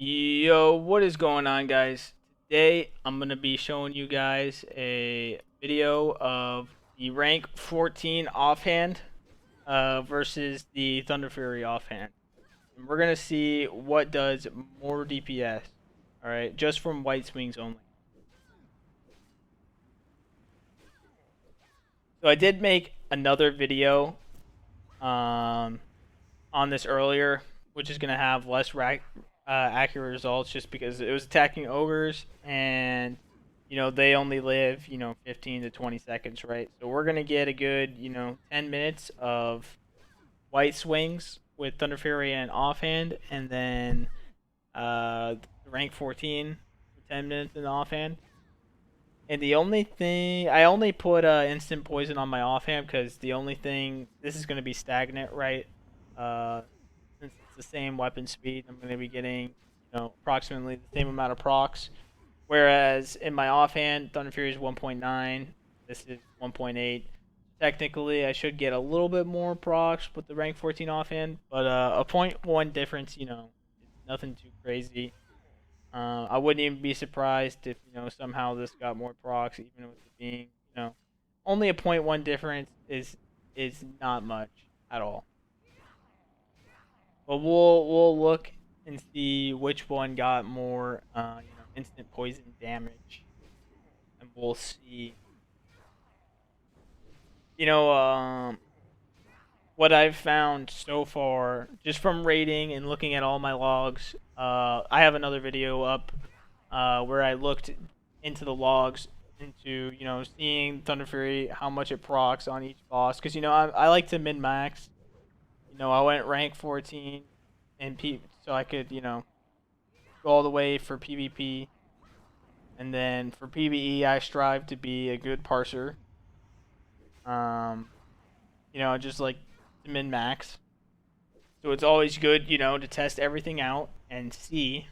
Yo, what is going on, guys? Today I'm going to be showing you guys a video of the rank 14 offhand versus the Thunderfury offhand. And we're going to see what does more DPS, alright, just from white swings only. So I did make another video um, on this earlier, which is going to have less accurate results just because it was attacking ogres and they only live 15 to 20 seconds, right? So we're going to get a good 10 minutes of white swings with Thunder Fury and offhand, and then rank 14 for 10 minutes in the offhand. And the only thing I only put instant poison on my offhand because the only thing this is going to be stagnant, right? Uh, since it's the same weapon speed, I'm going to be getting approximately the same amount of procs. Whereas in my offhand, Thunder Fury is 1.9. This is 1.8. Technically, I should get a little bit more procs with the rank 14 offhand, but a point 0.1 difference, is nothing too crazy. I wouldn't even be surprised if somehow this got more procs, even with it being only a point 0.1 difference is not much at all. But we'll look and see which one got more instant poison damage, and we'll see what I've found so far just from rating and looking at all my logs. I have another video up where I looked into the logs into seeing Thunder Fury, how much it procs on each boss, because I like to min max. I went rank 14 and so I could go all the way for PvP, and then for PvE I strive to be a good parser. Just like to min max. So it's always good, to test everything out and see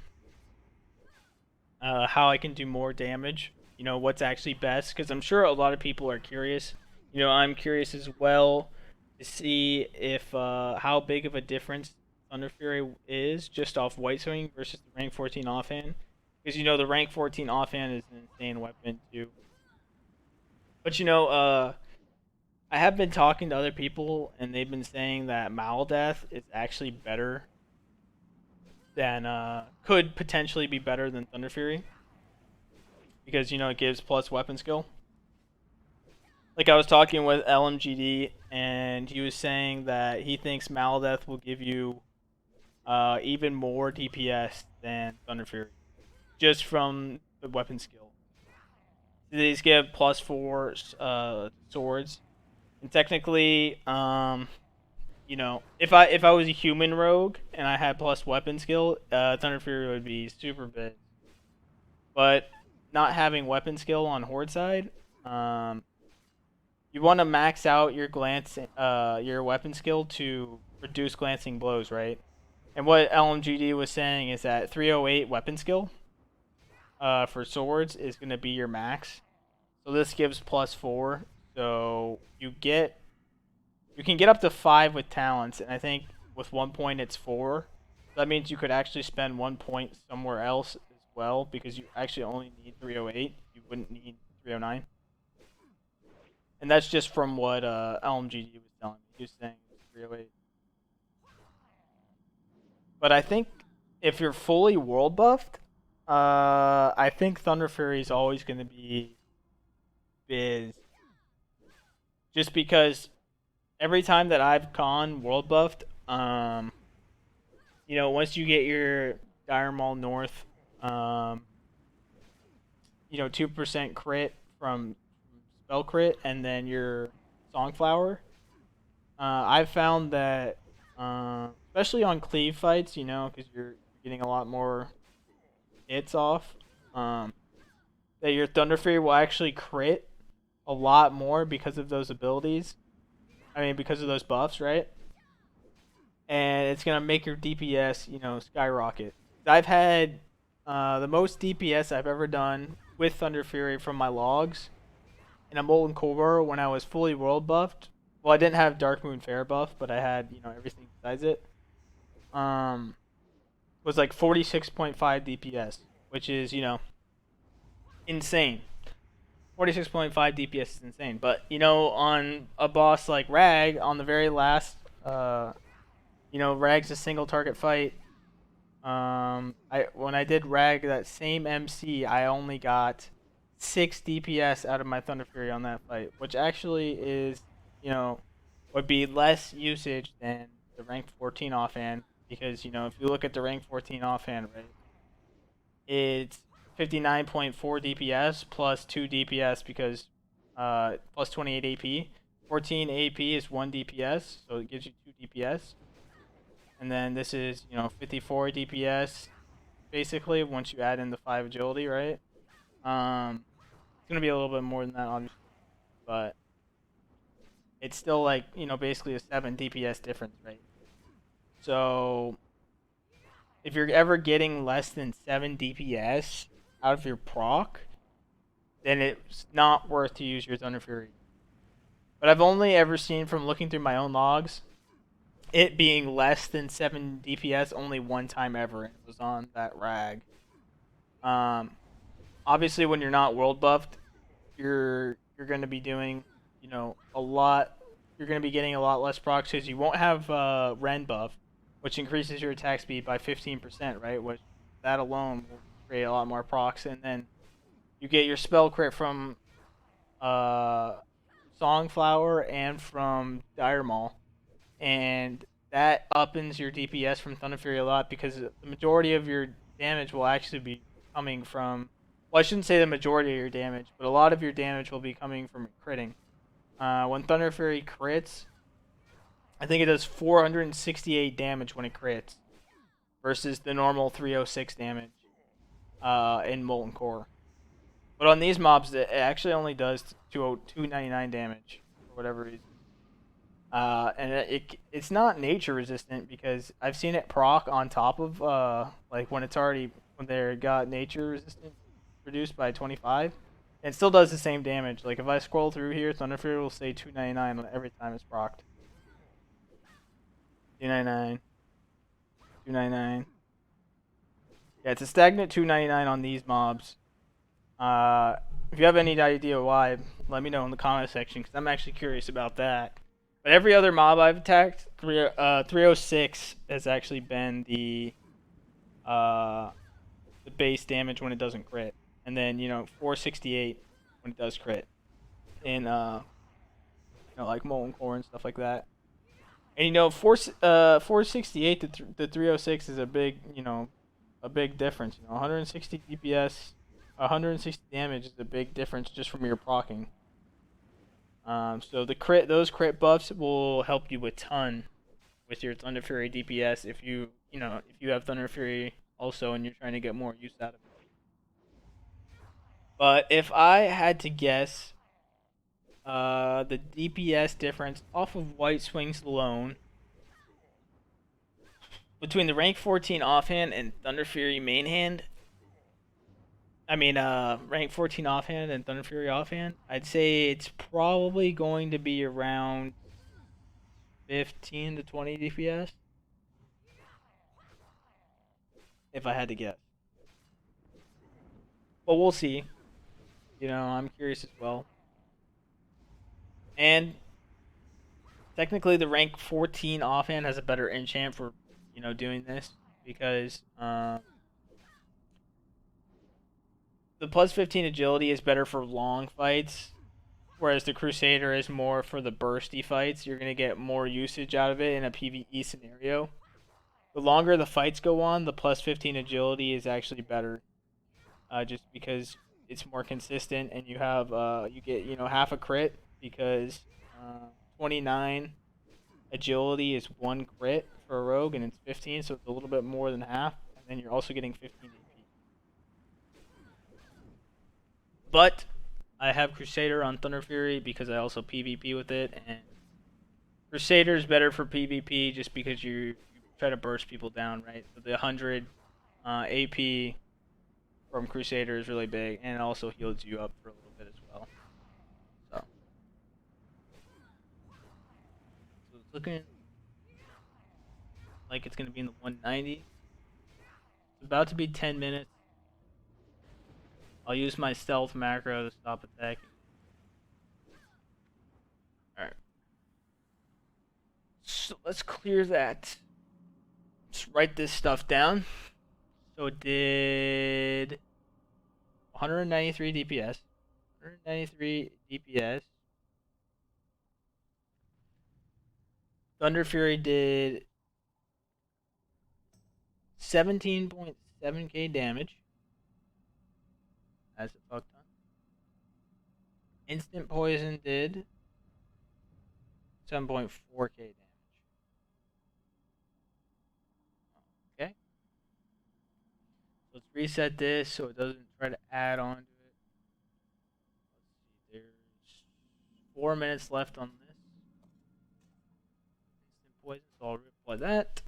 how I can do more damage. What's actually best, because I'm sure a lot of people are curious. I'm curious as well to see if how big of a difference Thunder Fury is just off White Swing versus the rank 14 offhand. Because the rank 14 offhand is an insane weapon too. But I have been talking to other people, and they've been saying that Maldeath is actually better than could potentially be better than Thunder Fury, because it gives plus weapon skill. Like, I was talking with LMGD, and he was saying that he thinks Maldeath will give you even more DPS than Thunder Fury, just from the weapon skill. These give +4 swords, and technically, if I was a human rogue and I had plus weapon skill, Thunder Fury would be super big. But not having weapon skill on Horde side, you want to max out your weapon skill to reduce glancing blows, right? And what LMGD was saying is that 308 weapon skill for swords is going to be your max. So this gives +4. So you can get up to 5 with talents, and I think with 1 point it's 4. So that means you could actually spend 1 point somewhere else as well, because you actually only need 308. You wouldn't need 309. And that's just from what LMGD was telling me. He was saying it was 308. But I think if you're fully world buffed, I think Thunder Fury is always going to be biz. Just because every time that I've gone world buffed, once you get your Dire Maul North, 2% crit from spell crit, and then your Songflower, I've found that, especially on cleave fights, because you're getting a lot more hits off, that your Thunder Fury will actually crit a lot more because of those abilities. I mean, because of those buffs, right? And it's gonna make your DPS, skyrocket. I've had the most DPS I've ever done with Thunder Fury from my logs in a Molten Core when I was fully world buffed. Well, I didn't have Dark Moon Fair buff, but I had everything besides it. was like 46.5 DPS, which is, you know, insane. 46.5 DPS is insane. But, you know, on a boss like Rag, on the very last, you know, Rag's a single target fight. When I did Rag, that same MC, I only got 6 DPS out of my Thunderfury on that fight, which actually is, you know, would be less usage than the rank 14 offhand, because, you know, if you look at the rank 14 offhand, right, it's 59.4 DPS plus 2 DPS because plus 28 AP. 14 AP is 1 DPS, so it gives you 2 DPS. And then this is, you know, 54 DPS basically once you add in the 5 agility, right? It's gonna be a little bit more than that, obviously, but it's still like, you know, basically a 7 DPS difference, right? So if you're ever getting less than 7 DPS out of your proc, then it's not worth to use your Thunderfury. But I've only ever seen, from looking through my own logs, it being less than 7 DPS only one time ever, and it was on that Rag. Obviously, when you're not world buffed, you're going to be doing, you know, a lot. You're going to be getting a lot less procs because you won't have Ren buff, which increases your attack speed by 15%, right? Which that alone will create a lot more procs, and then you get your spell crit from Songflower and from Dire Maul, and that uppens your DPS from Thunderfury a lot because the majority of your damage will actually be coming from. Well, I shouldn't say the majority of your damage, but a lot of your damage will be coming from critting. When Thunderfury crits, I think it does 468 damage when it crits, versus the normal 306 damage in Molten Core. But on these mobs, it actually only does 299 damage for whatever reason. And it's not nature resistant because I've seen it proc on top of like when they got nature resistant reduced by 25, and it still does the same damage. Like if I scroll through here, Thunderfury will say 299 on every time it's procced. 299, 299. Yeah, it's a stagnant 299 on these mobs. If you have any idea why, let me know in the comment section because I'm actually curious about that. But every other mob I've attacked, 306 has actually been the base damage when it doesn't crit, and then, you know, 468 when it does crit in you know, like Molten Core and stuff like that. And you know, 468 to the 306 is a big, you know, a big difference. You know, 160 DPS, 160 damage is a big difference just from your proccing. So those crit buffs will help you a ton with your Thunderfury DPS if you have Thunderfury also and you're trying to get more use out of it. But if I had to guess, the DPS difference off of White Swings alone between the rank 14 offhand and Thunderfury main hand, rank 14 offhand and Thunderfury offhand, I'd say it's probably going to be around 15 to 20 DPS, if I had to guess. But we'll see. You know, I'm curious as well. And technically, the rank 14 offhand has a better enchant for, you know, doing this because the plus 15 agility is better for long fights, whereas the Crusader is more for the bursty fights. You're going to get more usage out of it in a PvE scenario. The longer the fights go on, the plus 15 agility is actually better, just because it's more consistent and you have you get, you know, half a crit because 29 agility is 1 crit for a rogue and it's 15, so it's a little bit more than half, and then you're also getting 15 AP. But I have Crusader on Thunderfury because I also PvP with it, and Crusader is better for PvP just because you try to burst people down, right? So the 100 AP from Crusader is really big, and it also heals you up for a little bit as well. So it's looking like it's going to be in the 190. It's about to be 10 minutes. I'll use my stealth macro to stop attacking. Alright. So let's clear that. Let's write this stuff down. So it did 193 DPS. 193 DPS. Thunderfury did 17.7k damage. That's a fuck ton. Instant poison did 7.4k damage. Okay. Let's reset this so it doesn't try to add on to it. Let's see, there's 4 minutes left on this. Instant poison, so I'll reapply that.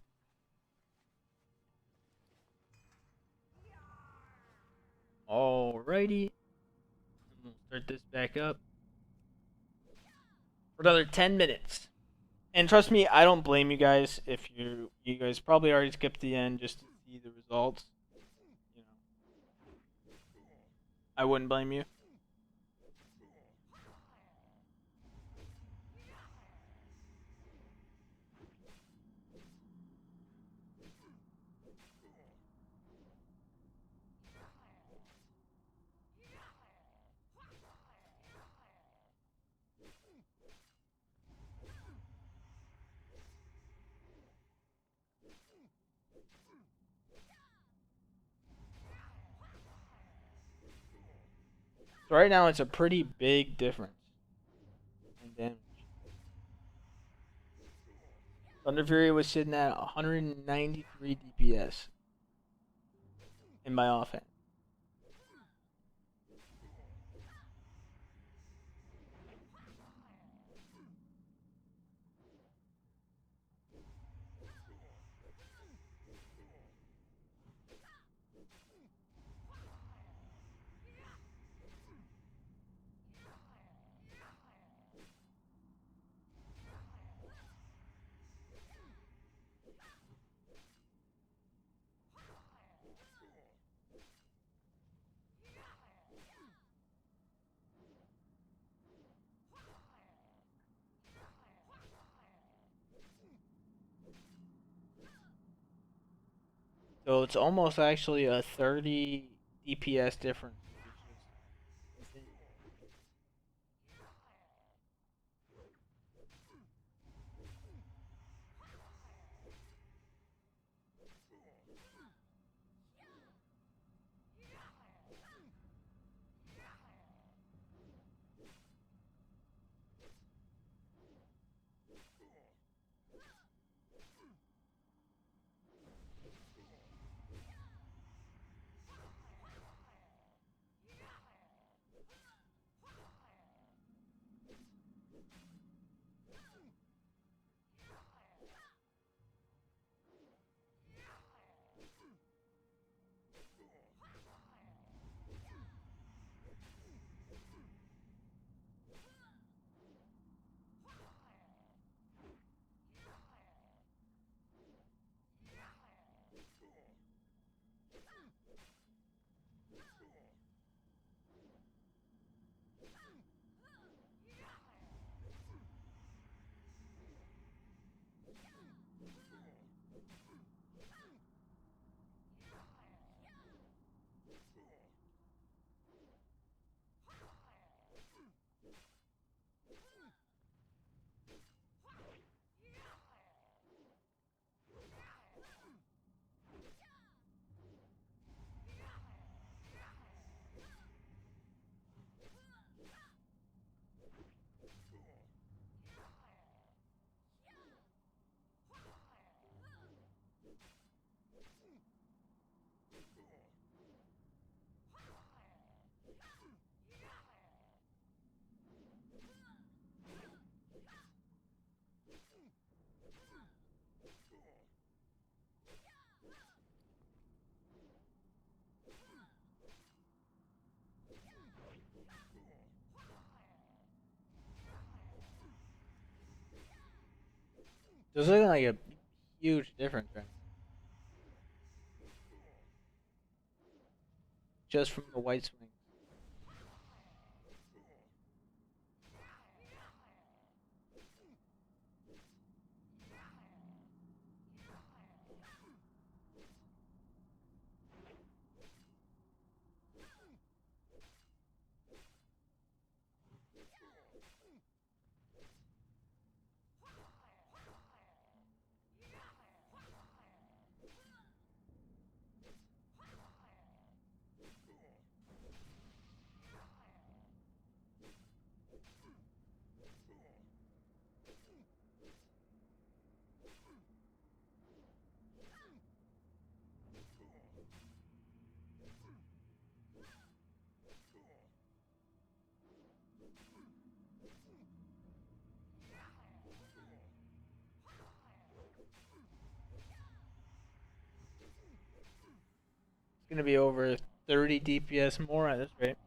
Alrighty. And we'll start this back up for another 10 minutes. And trust me, I don't blame you guys if you guys probably already skipped the end just to see the results. You know, I wouldn't blame you. So right now it's a pretty big difference in damage. Thunderfury was sitting at 193 DPS in my offhand. So it's almost actually a 30 DPS difference, which is insane. There's like a huge difference right just from the white swings. It's gonna be over 30 DPS more at this rate.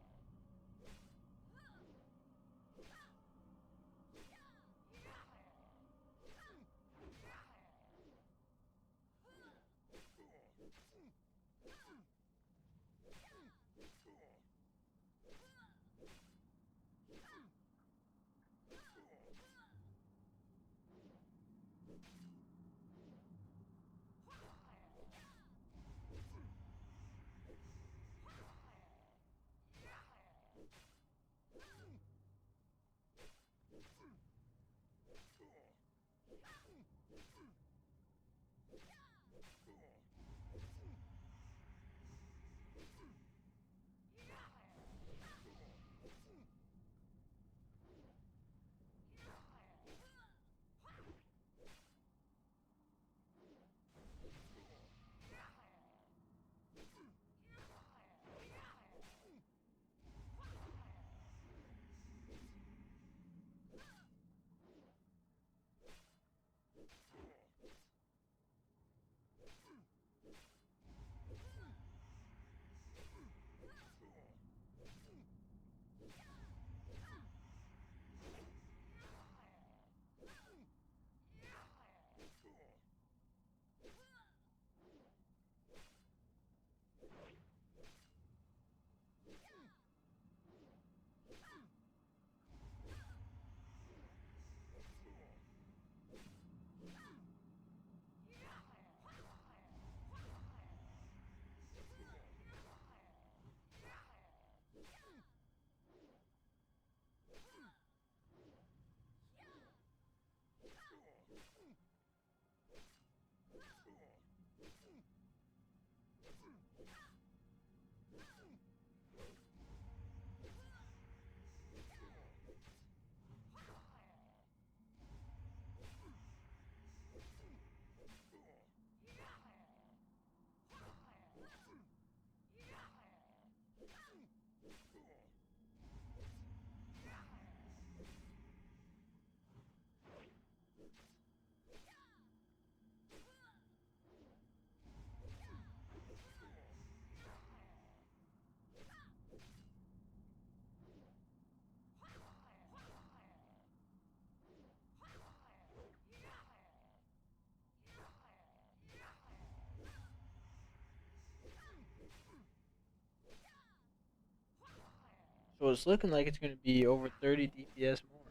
So it's looking like it's gonna be over 30 DPS more.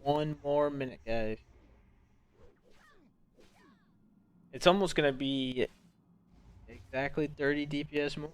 one more minute, guys. It's almost gonna be exactly 30 DPS more.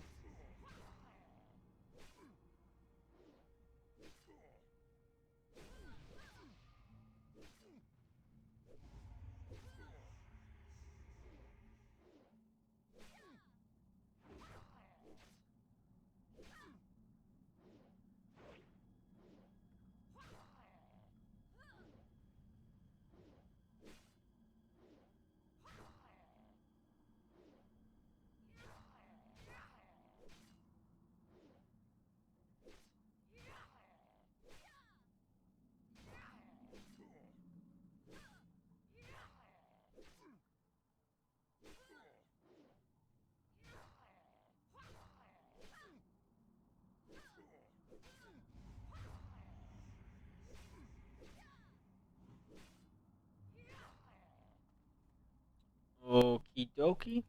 Okie dokie.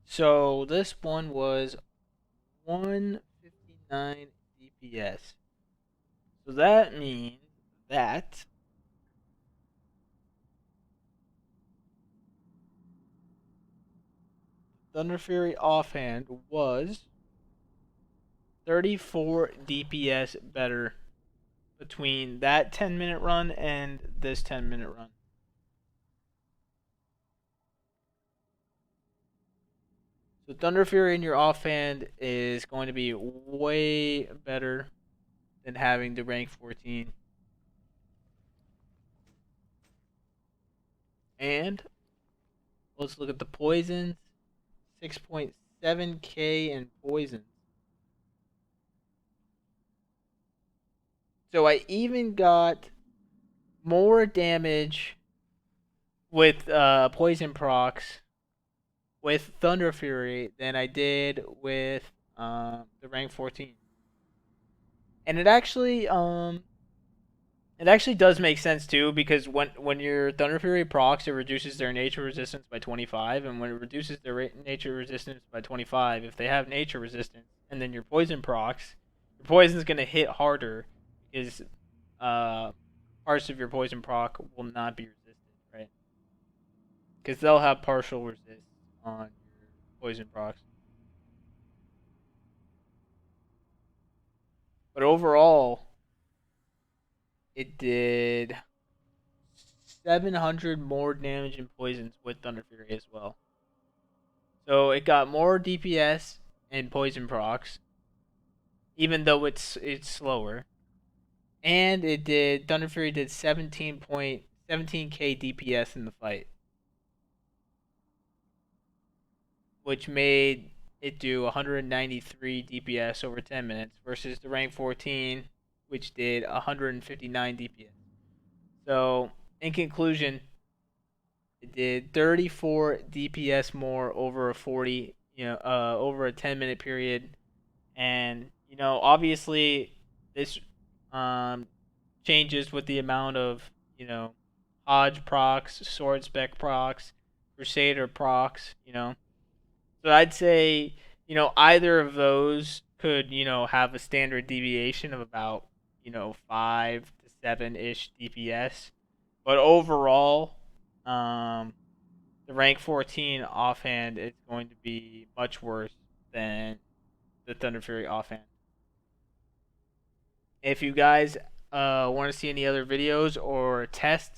So this one was 159 DPS. So that means that Thunderfury offhand was 34 DPS better between that 10-minute run and this 10-minute run. So Thunderfury in your offhand is going to be way better than having the rank 14. And let's look at the poisons. 6.7k in poisons. So I even got more damage with poison procs with Thunderfury than I did with the rank 14. And it actually does make sense too, because when your Thunderfury procs, it reduces their nature resistance by 25, and when it reduces their nature resistance by 25, if they have nature resistance, and then your poison procs, your poison's gonna hit harder because parts of your poison proc will not be resisted, right? Because they'll have partial resist on your poison procs. But overall, it did 700 more damage and poisons with Thunderfury as well. So it got more DPS and poison procs, even though it's slower. And it did Thunderfury did 17k DPS in the fight, which made it do 193 DPS over 10 minutes versus the rank 14, which did 159 DPS. So in conclusion, it did 34 DPS more over a 40, over a 10-minute period, and obviously this changes with the amount of Hodge procs, Sword Spec procs, Crusader procs. So I'd say either of those could have a standard deviation of about 5 to 7 ish DPS, but overall, the rank 14 offhand is going to be much worse than the Thunderfury offhand. If you guys want to see any other videos or tests